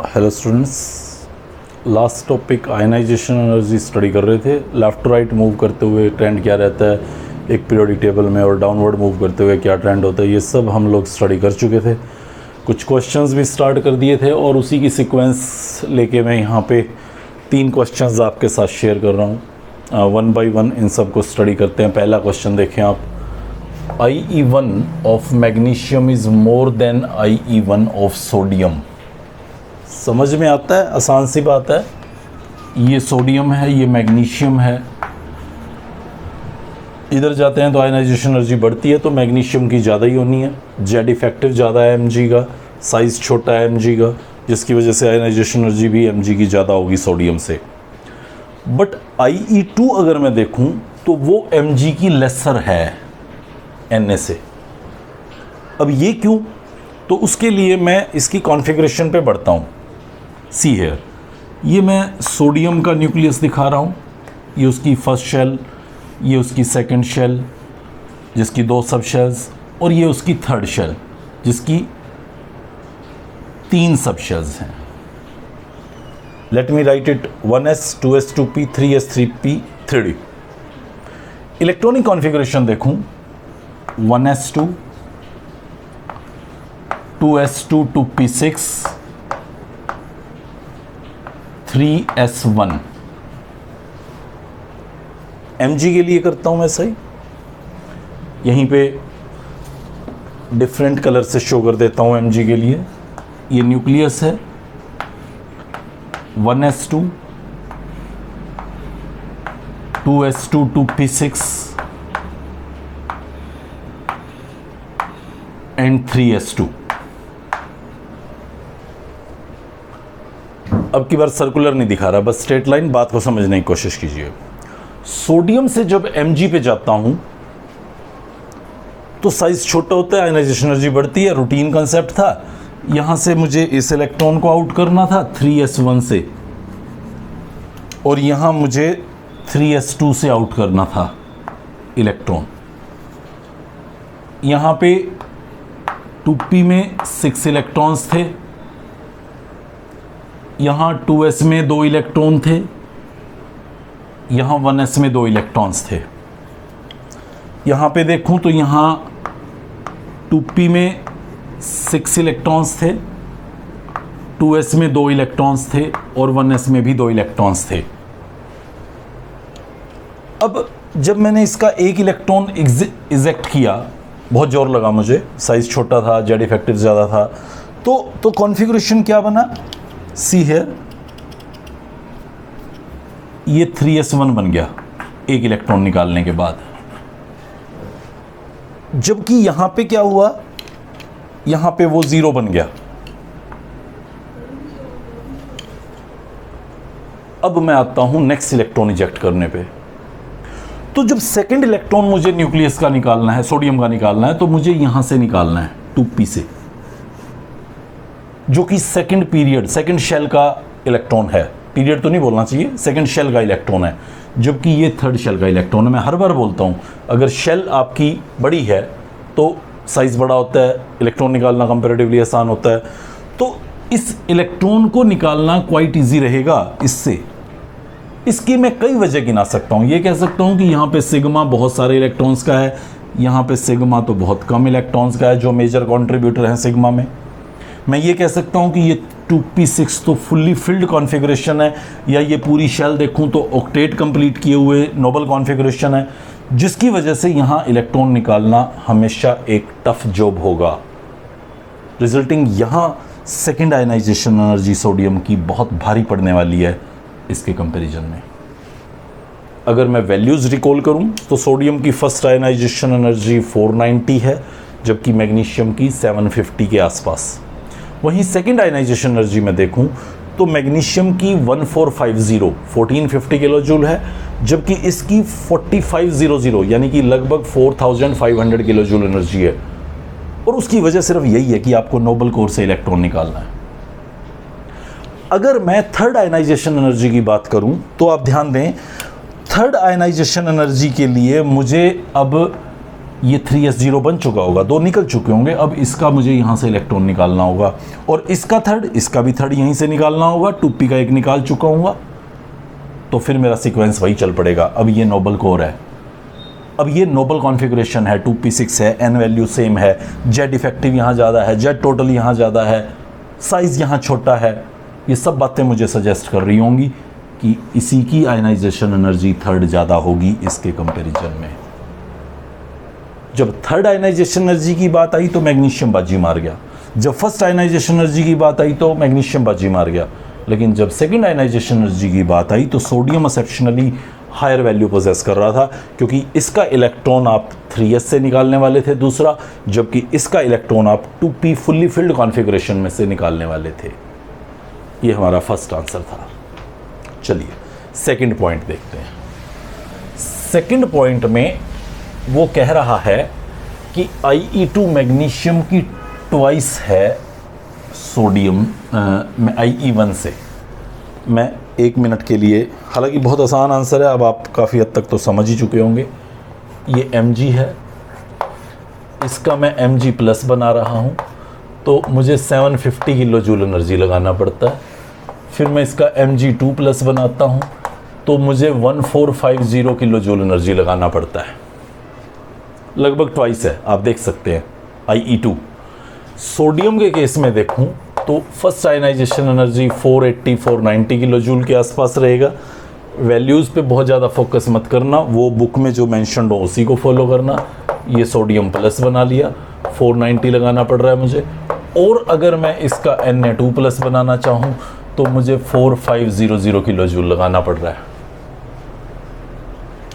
Hello students, last topic ionisation energy study कर रहे थे। लेफ़्ट टू राइट मूव करते हुए ट्रेंड क्या रहता है एक पीरियोडिक टेबल में, और डाउनवर्ड मूव करते हुए क्या ट्रेंड होता है, ये सब हम लोग स्टडी कर चुके थे। कुछ क्वेश्चंस भी स्टार्ट कर दिए थे और उसी की सीक्वेंस लेके मैं यहाँ पे 3 क्वेश्चंस आपके साथ शेयर कर रहा हूँ। 1 बाई 1 इन सब को स्टडी करते हैं। पहला क्वेश्चन देखें आप, IE1 of magnesium is more than IE1 of sodium. समझ में आता है, आसान सी बात है। ये सोडियम है, ये मैग्नीशियम है। इधर जाते हैं तो आयनाइजेशन एनर्जी बढ़ती है, तो मैग्नीशियम की ज़्यादा ही होनी है। जेड इफेक्टिव ज़्यादा है mg का, साइज़ छोटा है mg का, जिसकी वजह से आयनाइजेशन एनर्जी भी mg की ज़्यादा होगी सोडियम से। बट IE2 अगर मैं देखूं तो वो mg की लेसर है Na से। अब ये क्यों? तो उसके लिए मैं इसकी कॉन्फ़िगरेशन पे बढ़ता हूँ। सी हेयर, ये मैं सोडियम का न्यूक्लियस दिखा रहा हूँ। ये उसकी फर्स्ट शेल, ये उसकी सेकंड शेल जिसकी 2 सब शेल्स, और ये उसकी थर्ड शेल जिसकी 3 सब शेल्स हैं। Let me right it 1s 2s 2p 3s 3p 3d। Electronic configuration देखूं, 1s2 2s2 2p6 3s1। mg के लिए करता हूं मैं सही। यहीं पे डिफरेंट कलर से शो कर देता हूं mg के लिए। ये न्यूक्लियस है 1s2 2s2 2p6 and 3s2। अब की बार सर्कुलर नहीं दिखा रहा, बस स्ट्रेट लाइन। बात को समझने की कोशिश कीजिए। सोडियम से जब mg पे जाता हूं तो साइज छोटा होता है, आयनाइजेशन एनर्जी बढ़ती है। रूटीन कंसेप्ट था। यहां से मुझे इस इलेक्ट्रॉन को आउट करना था 3s1 से, और यहां मुझे 3s2 से आउट करना था इलेक्ट्रॉन। यहां पे 2p में 6 इलेक्ट्रॉन्स थे, यहाँ 2s में 2 इलेक्ट्रॉन थे, यहाँ 1s में 2 इलेक्ट्रॉन्स थे। यहाँ पे देखूँ तो यहाँ 2p में 6 इलेक्ट्रॉन्स थे, 2s में 2 इलेक्ट्रॉन्स थे, और 1s में भी 2 इलेक्ट्रॉन्स थे। अब जब मैंने इसका एक इलेक्ट्रॉन इजेक्ट किया, बहुत जोर लगा मुझे, साइज छोटा था, जेड इफेक्टिव ज़्यादा था, तो कॉन्फ़िगरेशन क्या बना? सी हेयर, ये 3s1 बन गया एक इलेक्ट्रॉन निकालने के बाद। जबकि यहां पे क्या हुआ? यहां पे वो 0 बन गया। अब मैं आता हूं नेक्स्ट इलेक्ट्रॉन इजेक्ट करने पे। तो जब सेकंड इलेक्ट्रॉन मुझे न्यूक्लियस का निकालना है, सोडियम का निकालना है, तो मुझे यहां से निकालना है 2p से, जो कि सेकंड पीरियड, सेकंड शेल का इलेक्ट्रॉन है। पीरियड तो नहीं बोलना चाहिए, सेकंड शेल का इलेक्ट्रॉन है, जबकि ये थर्ड शेल का इलेक्ट्रॉन है। मैं हर बार बोलता हूं, अगर शेल आपकी बड़ी है तो साइज बड़ा होता है, इलेक्ट्रॉन निकालना कंपैरेटिवली आसान होता है। तो इस इलेक्ट्रॉन को निकालना क्वाइट ईजी रहेगा इससे। इसकी मैं कई वजह गिना सकता हूं। ये कह सकता हूं कि यहाँ पे सिग्मा बहुत सारे इलेक्ट्रॉन्स का है, यहाँ पे सिग्मा तो बहुत कम इलेक्ट्रॉन्स का है, जो मेजर कॉन्ट्रीब्यूटर हैं सिग्मा में। मैं ये कह सकता हूं कि ये 2p6 तो फुल्ली फिल्ड कॉन्फ़िगरेशन है, या ये पूरी शेल देखूं तो ऑक्टेट कंप्लीट किए हुए नोबल कॉन्फ़िगरेशन है, जिसकी वजह से यहाँ इलेक्ट्रॉन निकालना हमेशा एक टफ जॉब होगा। रिजल्टिंग यहाँ सेकेंड आयनाइजेशन एनर्जी सोडियम की बहुत भारी पड़ने वाली है इसके कंपैरिजन में। अगर मैं वैल्यूज़ रिकॉल करूं तो सोडियम की फर्स्ट आयनाइजेशन एनर्जी 490 है, जबकि मैग्नीशियम की 750 के आसपास। वहीं सेकेंड आयनाइजेशन एनर्जी में देखूं तो मैग्नीशियम की 1450 किलो जूल है, जबकि इसकी 4500 यानी कि लगभग 4500 किलो जूल एनर्जी है। और उसकी वजह सिर्फ यही है कि आपको नोबल कोर से इलेक्ट्रॉन निकालना है। अगर मैं थर्ड आयनाइजेशन एनर्जी की बात करूं तो आप ध्यान दें, थर्ड आयनाइजेशन एनर्जी के लिए मुझे अब ये 3s0 बन चुका होगा, 2 निकल चुके होंगे। अब इसका मुझे यहाँ से इलेक्ट्रॉन निकालना होगा और इसका थर्ड, इसका भी थर्ड यहीं से निकालना होगा। 2p का एक निकाल चुका हूँ, तो फिर मेरा सीक्वेंस वही चल पड़ेगा। अब ये नोबल कोर है, अब ये नोबल कॉन्फ़िगरेशन है, 2p6 है, n वैल्यू सेम है, जेड इफेक्टिव यहाँ ज़्यादा है, जेड टोटल यहाँ ज़्यादा है, साइज़ यहाँ छोटा है। ये सब बातें मुझे सजेस्ट कर रही होंगी कि इसी की आयनाइजेशन एनर्जी थर्ड ज़्यादा होगी इसके कंपैरिजन में। जब थर्ड आयनाइजेशन एनर्जी की बात आई तो मैग्नीशियम बाजी मार गया, जब फर्स्ट आयनाइजेशन एनर्जी की बात आई तो मैग्नीशियम बाजी मार गया, लेकिन जब सेकंड आयनाइजेशन एनर्जी की बात आई तो sodium exceptionally higher value possess कर रहा था, क्योंकि इसका इलेक्ट्रॉन आप 3s से निकालने वाले थे दूसरा, जबकि इसका इलेक्ट्रॉन आप 2p फुल्ली फिल्ड कॉन्फ़िगरेशन में से निकालने वाले थे। ये हमारा फर्स्ट आंसर था। चलिए सेकंड पॉइंट देखते हैं। सेकंड पॉइंट में वो कह रहा है कि Ie2 मैग्नीशियम की ट्वाइस है सोडियम Ie1 से। मैं 1 मिनट के लिए, हालांकि बहुत आसान आंसर है, अब आप काफ़ी हद तक तो समझ ही चुके होंगे। ये Mg है, इसका मैं Mg प्लस बना रहा हूँ, तो मुझे 750 किलो जूल एनर्जी लगाना पड़ता है। फिर मैं इसका Mg2 प्लस बनाता हूँ तो मुझे 1450 किलो जूल एनर्जी लगाना पड़ता है, लगभग ट्वाइस है, आप देख सकते हैं Ie2। सोडियम के केस में देखूं तो first ionisation energy 480-490 kilo joule के आसपास रहेगा। वैल्यूज़ पे बहुत ज़्यादा फोकस मत करना, वो बुक में जो मेंशन्ड हो उसी को फॉलो करना। ये सोडियम प्लस बना लिया, 490 लगाना पड़ रहा है मुझे। और अगर मैं इसका Na2 प्लस बनाना चाहूँ तो मुझे 4500 किलो जूल लगाना पड़ रहा है।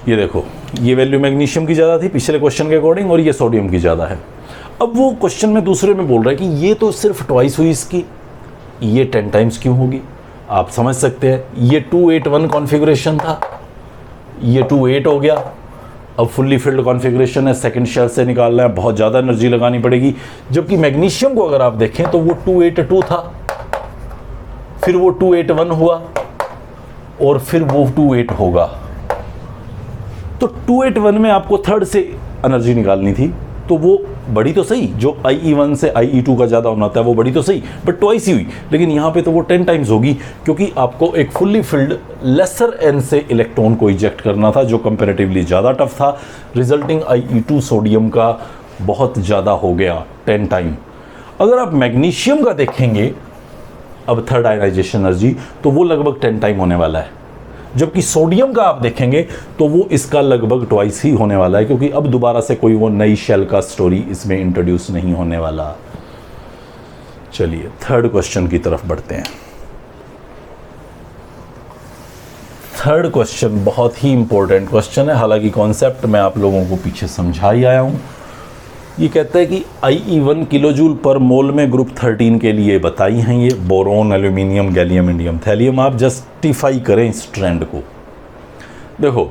ये देखो, ये वैल्यू मैग्नीशियम की ज़्यादा थी पिछले क्वेश्चन के अकॉर्डिंग, और ये सोडियम की ज़्यादा है। अब वो क्वेश्चन में दूसरे में बोल रहा है कि ये तो सिर्फ ट्वाइस हुई इसकी, ये 10 टाइम्स क्यों होगी? आप समझ सकते हैं, ये 281 कॉन्फ़िगरेशन था, ये 28 हो गया। अब फुल्ली फिल्ड कॉन्फ़िगरेशन है, सेकंड शेल से निकालना है, बहुत ज़्यादा एनर्जी लगानी पड़ेगी। जबकि मैग्नीशियम को अगर आप देखें तो वो 282 था, फिर वो 281 हुआ, और फिर वो 28 होगा। तो 281 में आपको थर्ड से एनर्जी निकालनी थी, तो वो बड़ी तो सही, जो Ie1 से Ie2 का ज़्यादा होना था वो बड़ी तो सही, बट ट्वाइस ही हुई। लेकिन यहाँ पे तो वो 10 टाइम्स होगी, क्योंकि आपको एक फुल्ली फिल्ड लेसर n से इलेक्ट्रॉन को इजेक्ट करना था, जो कंपैरेटिवली ज़्यादा टफ था। रिजल्टिंग Ie2 सोडियम का बहुत ज़्यादा हो गया, 10 टाइम। अगर आप मैग्नीशियम का देखेंगे अब थर्ड आयनाइजेशन एनर्जी, तो वो लगभग 10 टाइम होने वाला है। जबकि सोडियम का आप देखेंगे तो वो इसका लगभग ट्वाइस ही होने वाला है, क्योंकि अब दोबारा से कोई वो नई शेल का स्टोरी इसमें इंट्रोड्यूस नहीं होने वाला। चलिए थर्ड क्वेश्चन की तरफ बढ़ते हैं। थर्ड क्वेश्चन बहुत ही इंपॉर्टेंट क्वेश्चन है, हालांकि कॉन्सेप्ट मैं आप लोगों को पीछे समझा ही आया हूँ। ये कहता है कि Ie1 किलो जूल पर मोल में ग्रुप 13 के लिए बताई हैं ये boron, aluminium, gallium, indium, thallium. आप जस्टिफाई करें इस ट्रेंड को। देखो,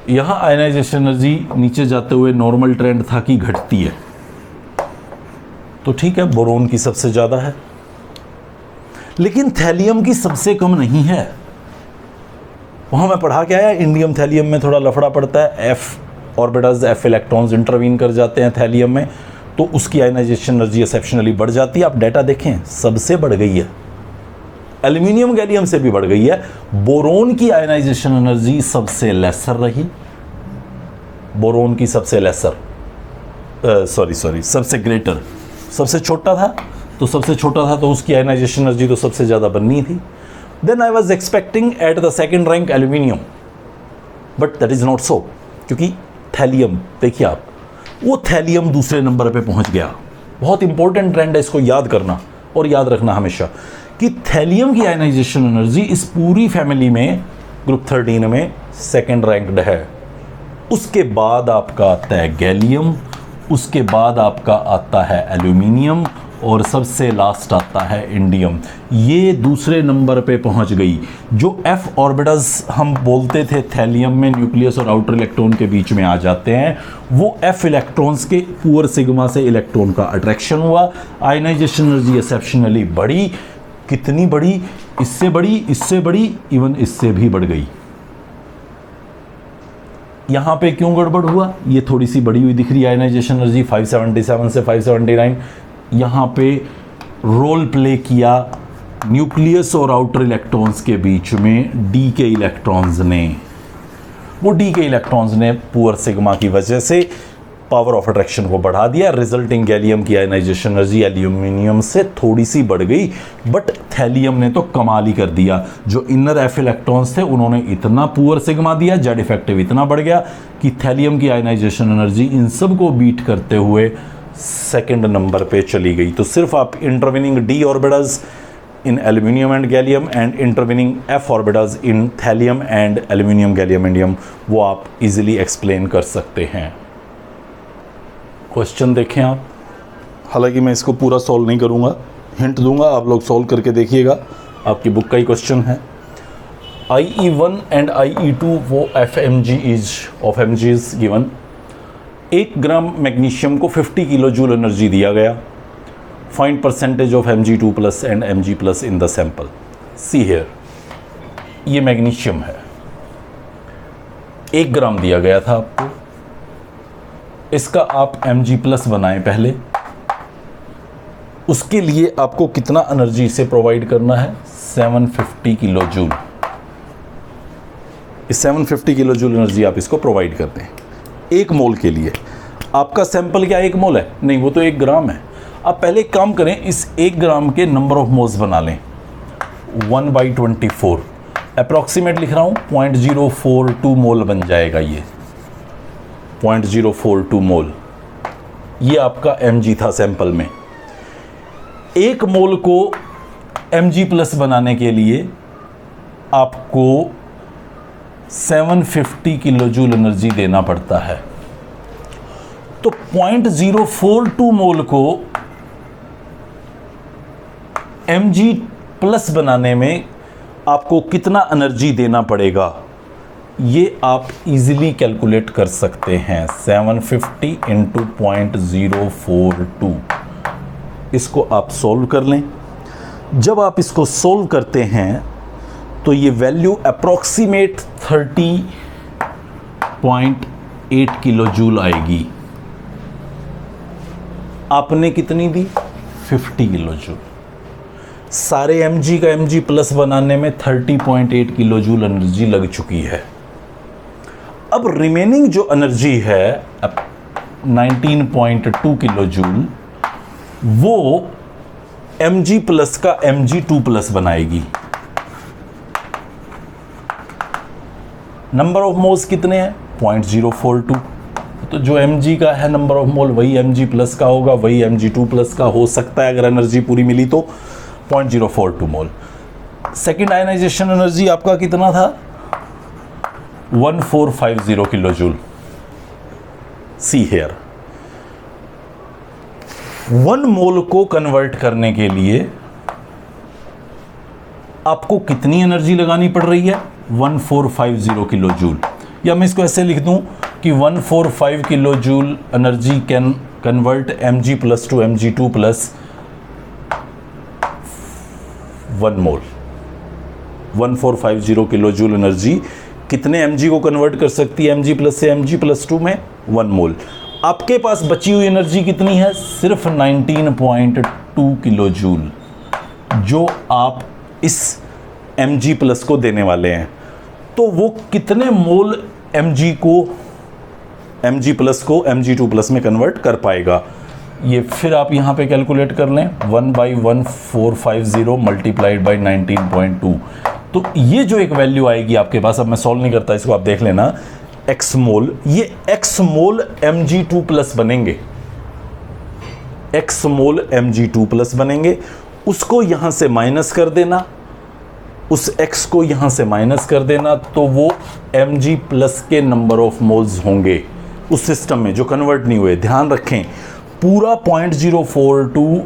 यहाँ आयनाइजेशन एनर्जी नीचे जाते हुए नॉर्मल ट्रेंड था कि घटती है, तो ठीक है, बोरोन की सबसे ज़्यादा है, लेकिन थैलियम की सबसे कम नहीं है। वहाँ मैं पढ़ा के आया, इंडियम थैलियम में थोड़ा लफड़ा पड़ता है, F orbitals, F electrons intervene कर जाते हैं थैलियम में, तो उसकी आयनाइजेशन एनर्जी एक्सेप्शनली बढ़ जाती है। आप डाटा देखें, सबसे बढ़ गई है, एल्यूमिनियम गैलियम से भी बढ़ गई है। बोरोन की आयनाइजेशन एनर्जी सबसे लेसर रही, बोरोन की सबसे लेसर, सबसे ग्रेटर, सबसे छोटा था, तो सबसे छोटा था तो उसकी आयनाइजेशन एनर्जी तो सबसे ज़्यादा बननी थी। Then I was expecting at the second rank aluminium, but that is not so, क्योंकि थैलियम, देखिए आप, वो थैलियम दूसरे नंबर पे पहुंच गया। बहुत इंपॉर्टेंट ट्रेंड है, इसको याद करना और याद रखना हमेशा कि थैलियम की आयनाइजेशन एनर्जी इस पूरी फैमिली में ग्रुप 13 में सेकंड रैंक्ड है। उसके बाद आपका आता है गैलियम, उसके बाद आपका आता है एल्यूमिनियम, और सबसे लास्ट आता है इंडियम। ये दूसरे नंबर पे पहुंच गई। जो F ऑर्बिटल्स हम बोलते थे थैलियम में, न्यूक्लियस और आउटर इलेक्ट्रॉन के बीच में आ जाते हैं, वो F इलेक्ट्रॉन्स के पुअर सिग्मा से इलेक्ट्रॉन का अट्रैक्शन हुआ, आयनाइजेशन एनर्जी एक्सेप्शनली बढ़ी। कितनी बढ़ी? इससे बढ़ी, इससे बढ़ी, इवन इससे भी बढ़ गई। यहाँ पे क्यों गड़बड़ हुआ, ये थोड़ी सी बड़ी हुई दिख रही है आयनाइजेशन एनर्जी 577 से 579। यहाँ पे रोल प्ले किया न्यूक्लियस और आउटर इलेक्ट्रॉन्स के बीच में डी के इलेक्ट्रॉन्स ने। वो डी के इलेक्ट्रॉन्स ने पुअर सिग्मा की वजह से पावर ऑफ अट्रैक्शन को बढ़ा दिया। रिजल्टिंग गैलियम की आयनाइजेशन एनर्जी एल्यूमिनियम से थोड़ी सी बढ़ गई, बट थैलियम ने तो कमाल ही कर दिया। जो इनर एफ इलेक्ट्रॉन्स थे उन्होंने इतना पुअर सिग्मा दिया, जेड इफेक्टिव इतना बढ़ गया कि थैलियम की आयनाइजेशन एनर्जी इन सब को बीट करते हुए सेकंड नंबर पे चली गई। तो सिर्फ आप intervening D orbitals in aluminium and gallium and intervening f orbitals in thallium and aluminium gallium indium वो आप easily explain कर सकते हैं। क्वेश्चन देखें आप, हालांकि मैं इसको पूरा सॉल्व नहीं करूंगा, हिंट दूंगा, आप लोग सॉल्व करके देखिएगा, आपकी बुक का ही क्वेश्चन है। IE1 and IE2 वो of mg is given। 1 gram magnesium को 50 किलो जूल एनर्जी दिया गया। Find percentage of Mg2 plus and Mg plus in the sample। See here, ये मैग्नीशियम है, 1 ग्राम दिया गया था आपको, इसका आप Mg प्लस बनाएं पहले। उसके लिए आपको कितना एनर्जी से प्रोवाइड करना है, 750 किलो जूल। इस 750 किलो जूल एनर्जी आप इसको प्रोवाइड करते हैं 1 मोल के लिए। आपका सैंपल क्या 1 मोल है? नहीं, वो तो 1 ग्राम है। अब पहले एक काम करें, इस 1 ग्राम के नंबर ऑफ मोल्स बना लें, 1/24 अप्रॉक्सीमेट लिख रहा हूँ, 0.042 मोल बन जाएगा। ये 0.042 मोल, ये आपका Mg था सैंपल में। 1 मोल को Mg प्लस बनाने के लिए आपको 750 किलो जूल एनर्जी देना पड़ता है। तो 0.042 मोल को Mg प्लस बनाने में आपको कितना एनर्जी देना पड़ेगा, ये आप इजीली कैलकुलेट कर सकते हैं। 750 इंटू 0.042, इसको आप सोल्व कर लें। जब आप इसको सोल्व करते हैं तो ये वैल्यू अप्रॉक्सीमेट 30.8 किलो जूल आएगी। आपने कितनी दी, 50 किलो जूल। सारे Mg का Mg प्लस बनाने में 30.8 किलो जूल एनर्जी लग चुकी है। अब रिमेनिंग जो एनर्जी है 19.2 किलो जूल, वो Mg प्लस का Mg2 प्लस बनाएगी। नंबर ऑफ मोल्स कितने हैं, 0.042। तो जो Mg का है नंबर ऑफ मोल, वही Mg प्लस का होगा, वही Mg2 प्लस का हो सकता है अगर एनर्जी पूरी मिली तो। 0.042 मोल। सेकेंड आयनाइजेशन एनर्जी आपका कितना था, 1450 किलो जूल। सी हेयर, 1 मोल को कन्वर्ट करने के लिए आपको कितनी एनर्जी लगानी पड़ रही है, 1450 किलो जूल। या मैं इसको ऐसे लिख दूं कि 145 kilo joule energy can convert Mg plus two Mg2 plus 1 mole. 1450 kilo joule energy कितने Mg को कन्वर्ट कर सकती है, Mg प्लस से Mg प्लस 2 में 1 मोल। आपके पास बची हुई एनर्जी कितनी है, सिर्फ 19.2 किलो जूल, जो आप इस Mg प्लस को देने वाले हैं। तो वो कितने मोल Mg प्लस को Mg2 प्लस में कन्वर्ट कर पाएगा, ये फिर आप यहाँ पे कैलकुलेट कर लें। 1/1450 मल्टीप्लाइड बाई 19.2। तो ये जो एक वैल्यू आएगी आपके पास, अब मैं सॉल्व नहीं करता, इसको आप देख लेना, x मोल, ये x मोल Mg2 प्लस बनेंगे, x मोल Mg2 प्लस बनेंगे। उसको यहाँ से माइनस कर देना, उस x को यहाँ से माइनस कर देना, तो वो Mg प्लस के नंबर ऑफ मोल्स होंगे उस सिस्टम में जो कन्वर्ट नहीं हुए। ध्यान रखें, पूरा 0.042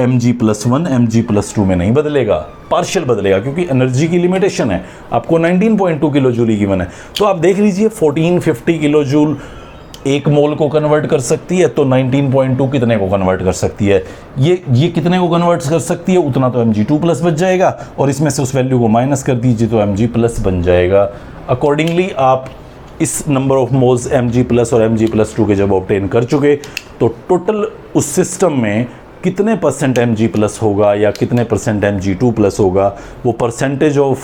Mg प्लस 1 Mg प्लस 2 में नहीं बदलेगा, पार्शियल बदलेगा, क्योंकि एनर्जी की लिमिटेशन है। आपको 19.2 किलो जूल ही गिवन है। तो आप देख लीजिए 1450 किलो जूल 1 मोल को कन्वर्ट कर सकती है, तो 19.2 कितने को कन्वर्ट कर सकती है, ये कितने को कन्वर्ट कर सकती है, उतना तो Mg2 प्लस बच जाएगा, और इसमें से उस वैल्यू को माइनस कर दीजिए तो Mg प्लस बन जाएगा। अकॉर्डिंगली आप इस नंबर ऑफ मोल्स Mg+ और Mg+2 के जब ऑब्टेन कर चुके तो टोटल उस सिस्टम में कितने परसेंट Mg+ होगा या कितने परसेंट Mg2+ होगा, वो percentage of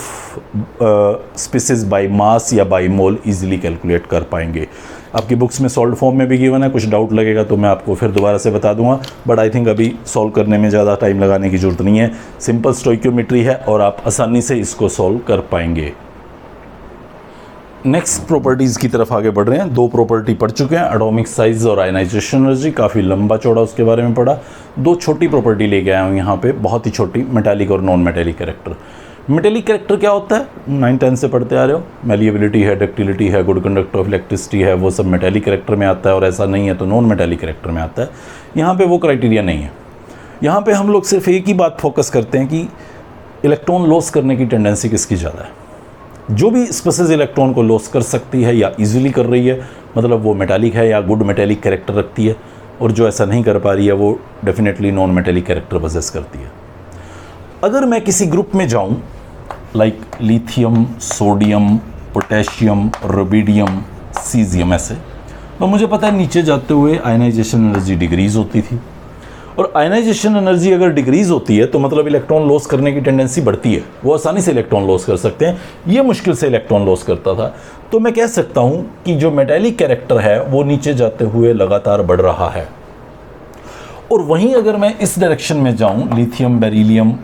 species by mass या बाय मोल इजीली कैलकुलेट कर पाएंगे। आपकी बुक्स में सॉल्व फॉर्म में भी गिवन है, कुछ डाउट लगेगा तो मैं आपको फिर दोबारा से बता दूंगा, बट आई थिंक अभी सॉल्व करने में ज़्यादा टाइम लगाने की ज़रूरत नहीं है। सिंपल स्टोइकियोमेट्री है और आप आसानी से इसको सॉल्व कर पाएंगे। नेक्स्ट प्रॉपर्टीज़ की तरफ आगे बढ़ रहे हैं। 2 प्रॉपर्टी पढ़ चुके हैं, एटॉमिक साइज और आयनाइजेशन एनर्जी, काफ़ी लंबा चौड़ा उसके बारे में पढ़ा। 2 छोटी प्रॉपर्टी लेके आया हूँ यहाँ पे, बहुत ही छोटी, मेटालिक और non metallic character. Metallic character क्या होता है, 9-10 से पढ़ते आ रहे हो, मेलिएबिलिटी है, डक्टिलिटी है, गुड कंडक्टर ऑफ इलेक्ट्रिसिटी है, वो सब मेटालिक कैरेक्टर में आता है, और ऐसा नहीं है तो नॉन मेटालिक कैरेक्टर में आता है। यहाँ पे वो क्राइटेरिया नहीं है। यहाँ पे हम लोग सिर्फ एक ही बात फोकस करते हैं कि इलेक्ट्रॉन लॉस करने की टेंडेंसी किसकी ज़्यादा है। जो भी स्पेसीज इलेक्ट्रॉन को लॉस कर सकती है या इजीली कर रही है, मतलब वो मेटालिक है या गुड मेटालिक कैरेक्टर रखती है, और जो ऐसा नहीं कर पा रही है वो definitely non metallic character possesses करती है। अगर मैं किसी ग्रुप में जाऊं like lithium, sodium, potassium, rubidium, caesium, ऐसे, तो मुझे पता है नीचे जाते हुए आयनाइजेशन एनर्जी डिक्रीज होती थी, और आयनाइजेशन एनर्जी अगर डिक्रीज होती है तो मतलब इलेक्ट्रॉन लॉस करने की टेंडेंसी बढ़ती है। वो आसानी से इलेक्ट्रॉन लॉस कर सकते हैं, ये मुश्किल से इलेक्ट्रॉन लॉस करता था। तो मैं कह सकता हूं कि जो मेटालिक कैरेक्टर है वो नीचे जाते हुए लगातार बढ़ रहा है। और वहीं अगर मैं इस डायरेक्शन में जाऊं, लिथियम, बेरिलियम,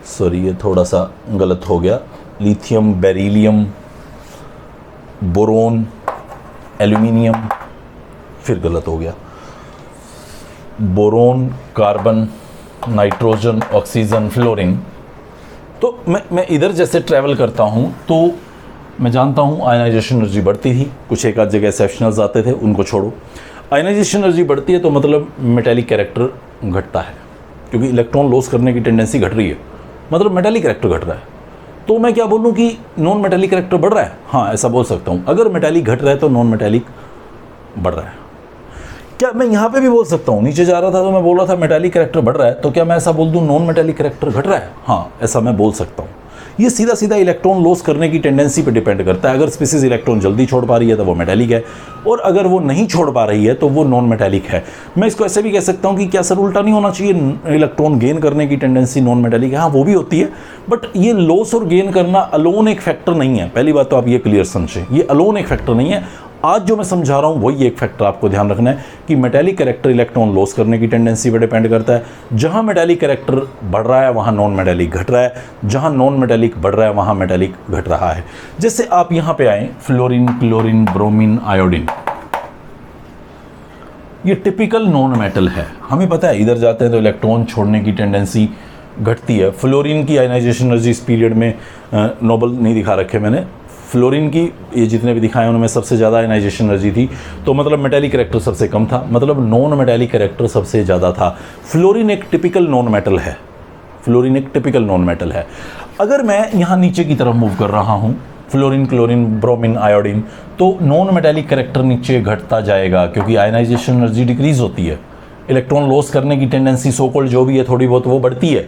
सॉरी ये थोड़ा सा गलत हो गया, लिथियम, बेरिलियम, बोरोन, एल्यूमिनियम, फिर गलत हो गया, boron, carbon, nitrogen, oxygen, fluorine. तो मैं इधर जैसे ट्रैवल करता हूँ तो मैं जानता हूँ आयनाइजेशन एनर्जी बढ़ती थी, कुछ एक आध जगह एक्सेप्शनल्स आते थे, उनको छोड़ो। आयनाइजेशन एनर्जी बढ़ती है तो मतलब मेटालिक कैरेक्टर घटता है, क्योंकि इलेक्ट्रॉन लॉस करने की टेंडेंसी घट रही है, मतलब मेटालिक कैरेक्टर घट रहा है। तो मैं क्या बोलूँ कि नॉन मेटालिक कैरेक्टर बढ़ रहा है? हाँ, ऐसा बोल सकता हूँ। अगर मेटालिक घट रहा है तो नॉन मेटालिक बढ़ रहा है। क्या मैं यहाँ पे भी बोल सकता हूँ, नीचे जा रहा था तो मैं बोल रहा था मेटालिक कैरेक्टर बढ़ रहा है, तो क्या मैं ऐसा बोल दूँ नॉन मेटालिक कैरेक्टर घट रहा है? हाँ, ऐसा मैं बोल सकता हूँ। ये सीधा सीधा इलेक्ट्रॉन लॉस करने की टेंडेंसी पे डिपेंड करता है। अगर स्पीसीज इलेक्ट्रॉन जल्दी छोड़ पा रही है तो वो मेटालिक है, और अगर वो नहीं छोड़ पा रही है तो वो नॉन मेटालिक है। मैं इसको ऐसे भी कह सकता हूँ कि क्या सर उल्टा नहीं होना चाहिए, इलेक्ट्रॉन गेन करने की टेंडेंसी नॉन मेटालिक है? हाँ, वो भी होती है, बट ये लॉस और गेन करना अलोन एक फैक्टर नहीं है। पहली बात तो आप ये क्लियर समझें, ये अलोन एक फैक्टर नहीं है। आज जो मैं समझा रहा हूँ वही एक फैक्टर आपको ध्यान रखना है कि मेटालिक कैरेक्टर इलेक्ट्रॉन लॉस करने की टेंडेंसी पर डिपेंड करता है। जहाँ मेटालिक कैरेक्टर बढ़ रहा है वहाँ नॉन मेटालिक घट रहा है, जहाँ नॉन मेटालिक बढ़ रहा है वहाँ मेटालिक घट रहा है। जैसे आप यहाँ पे आए, फ्लोरीन, क्लोरीन, ब्रोमीन, आयोडीन, ये टिपिकल नॉन मेटल है। हमें पता है इधर जाते हैं तो इलेक्ट्रॉन छोड़ने की टेंडेंसी घटती है। फ्लोरीन की आयनाइजेशन एनर्जी इस पीरियड में नोबल नहीं दिखा रखे मैंने, फ्लोरीन की ये जितने भी दिखाए उनमें सबसे ज़्यादा आयनाइजेशन एनर्जी थी, तो मतलब मेटालिक कैरेक्टर सबसे कम था, मतलब नॉन मेटालिक कैरेक्टर सबसे ज़्यादा था। फ्लोरीन एक टिपिकल नॉन मेटल है, फ्लोरीन एक टिपिकल नॉन मेटल है। अगर मैं यहाँ नीचे की तरफ मूव कर रहा हूँ, फ्लोरीन, क्लोरीन, ब्रोमीन, आयोडीन, तो नॉन मेटालिक कैरेक्टर नीचे घटता जाएगा, क्योंकि आयनाइजेशन एनर्जी डिक्रीज होती है, इलेक्ट्रॉन लॉस करने की टेंडेंसी सो कॉल्ड जो भी है थोड़ी बहुत वो बढ़ती है,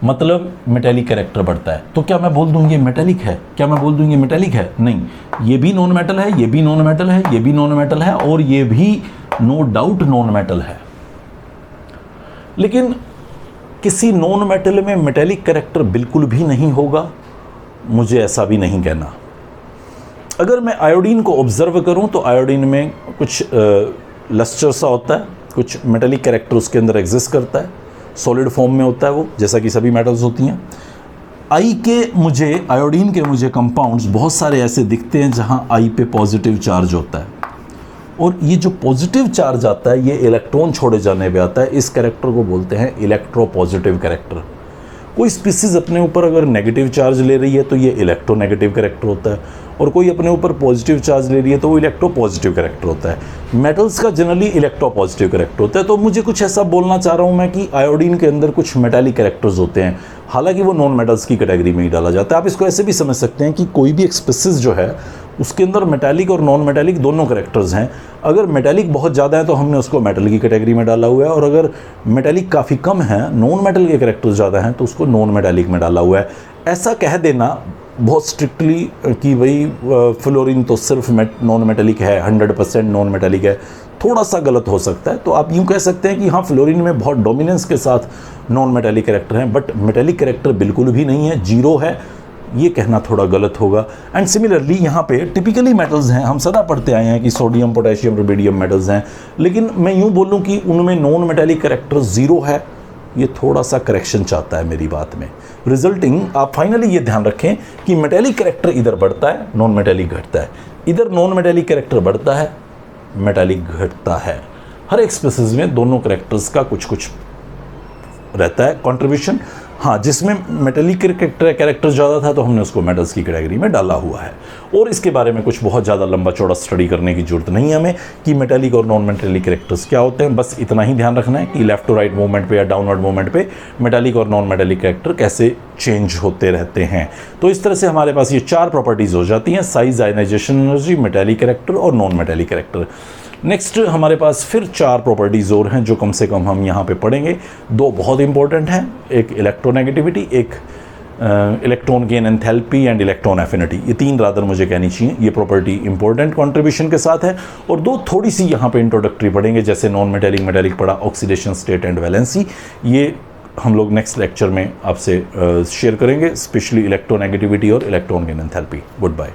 मतलब मेटालिक कैरेक्टर बढ़ता है। तो क्या मैं बोल दूँ ये मेटालिक है? क्या मैं बोल दूँ ये मेटालिक है? नहीं, ये भी नॉन मेटल है, ये भी नॉन मेटल है, ये भी नॉन मेटल है, और ये भी नो डाउट नॉन मेटल है। लेकिन किसी नॉन मेटल में मेटालिक कैरेक्टर बिल्कुल भी नहीं होगा, मुझे ऐसा भी नहीं कहना। अगर मैं आयोडीन को ऑब्जर्व करूं तो आयोडीन में कुछ लस्टर सा होता है, कुछ मेटालिक कैरेक्टर उसके अंदर एग्जिस्ट करता है, सॉलिड फॉर्म में होता है वो, जैसा कि सभी मेटल्स होती हैं। आयोडीन के मुझे कंपाउंड्स बहुत सारे ऐसे दिखते हैं जहां आई पे पॉजिटिव चार्ज होता है, और ये जो पॉजिटिव चार्ज आता है ये इलेक्ट्रॉन छोड़े जाने पे आता है। इस कैरेक्टर को बोलते हैं इलेक्ट्रोपॉजिटिव कैरेक्टर। कोई स्पीसीज अपने ऊपर अगर नेगेटिव चार्ज ले रही है तो ये इलेक्ट्रोनेगेटिव कैरेक्टर होता है, और कोई अपने ऊपर पॉजिटिव चार्ज ले रही है तो वो इलेक्ट्रोपॉजिटिव कैरेक्टर होता है। मेटल्स का जनरली इलेक्ट्रोपॉजिटिव कैरेक्टर होता है। तो मुझे कुछ ऐसा बोलना चाह रहा हूँ मैं कि आयोडीन के अंदर कुछ मेटालिक कैरेक्टर्स होते हैं, हालांकि वो नॉन मेटल्स की कैटेगरी में ही डाला जाता है। आप इसको ऐसे भी समझ सकते हैं कि कोई भी एक स्पीसीज जो है उसके अंदर मेटालिक और नॉन मेटालिक दोनों कैरेक्टर्स हैं। अगर मेटालिक बहुत ज़्यादा है तो हमने उसको मेटल की कैटेगरी में डाला हुआ है, और अगर मेटालिक काफ़ी कम है, नॉन मेटल के कैरेक्टर्स ज़्यादा हैं, तो उसको नॉन मेटालिक में डाला हुआ है। ऐसा कह देना बहुत स्ट्रिक्टली कि भाई फ्लोरीन तो सिर्फ नॉन मेटेलिक है, 100% नॉन मेटेलिक है, थोड़ा सा गलत हो सकता है। तो आप यूँ कह सकते हैं कि हाँ, फ्लोरीन में बहुत डोमिनेंस के साथ नॉन मेटेलिक कैरेक्टर हैं, बट मेटेलिक कैरेक्टर बिल्कुल भी नहीं है, जीरो है, ये कहना थोड़ा गलत होगा। एंड सिमिलरली यहाँ पे टिपिकली मेटल्स हैं, हम सदा पढ़ते आए हैं कि सोडियम, पोटेशियम, रुबिडियम मेटल्स हैं, लेकिन मैं यूँ बोलूँ कि उनमें नॉन मेटेलिक कैरेक्टर ज़ीरो है, ये थोड़ा सा करेक्शन चाहता है मेरी बात में। रिजल्टिंग आप फाइनली ये ध्यान रखें कि मेटेलिक कैरेक्टर इधर बढ़ता है, नॉन मेटेलिक घटता है, इधर नॉन मेटेलिक कैरेक्टर बढ़ता है, मेटेलिक घटता है। हर एक स्पीसीज में दोनों कैरेक्टर्स का कुछ कुछ रहता है कंट्रीब्यूशन। हाँ, जिसमें मेटेलिक कैरेक्टर ज़्यादा था तो हमने उसको मेटल्स की कैटेगरी में डाला हुआ है। और इसके बारे में कुछ बहुत ज़्यादा लंबा चौड़ा स्टडी करने की ज़रूरत नहीं है हमें कि मेटेलिक और नॉन मेटेलिक कैरेक्टर्स क्या होते हैं। बस इतना ही ध्यान रखना है कि लेफ्ट टू राइट मूवमेंट पे या डाउनवर्ड मूवमेंट पे मेटेलिक और नॉन मेटेलिक कैरेक्टर कैसे चेंज होते रहते हैं। तो इस तरह से हमारे पास ये 4 प्रॉपर्टीज़ हो जाती हैं: size, ionisation energy, metallic character और नॉन मेटेलिक कैरेक्टर। नेक्स्ट हमारे पास फिर 4 प्रॉपर्टीज़ और हैं जो कम से कम हम यहाँ पे पढ़ेंगे। 2 बहुत इंपॉर्टेंट हैं, एक इलेक्ट्रोनेगेटिविटी, एक electron gain enthalpy and electron affinity. ये 3 रादर मुझे कहनी चाहिए, ये प्रॉपर्टी इंपॉर्टेंट कंट्रीब्यूशन के साथ है। और 2 थोड़ी सी यहाँ पे इंट्रोडक्टरी पढ़ेंगे, जैसे नॉन मेटेलिक, मेटेलिक पढ़ा, ऑक्सीडेशन स्टेट एंड वैलेंसी। ये हम लोग नेक्स्ट लेक्चर में आपसे शेयर करेंगे, स्पेशली इलेक्ट्रोनेगेटिविटी और electron gain enthalpy. Good bye.